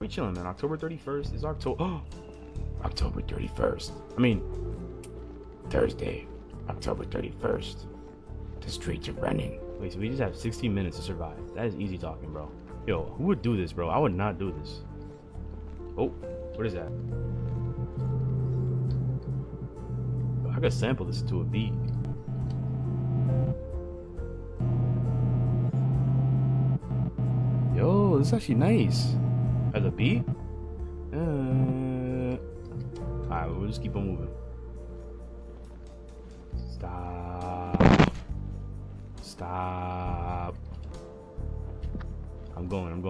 We chilling, man. October 31st is October. Oh, October 31st. I mean, Thursday, October 31st. The streets are running. Wait, so we just have 16 minutes to survive. That is easy talking, bro. Yo, who would do this, bro? I would not do this. Oh, what is that? I could sample this to a beat. Yo, this is actually nice. As a beat? Alright, we'll just keep on moving. Stop. Stop. I'm going.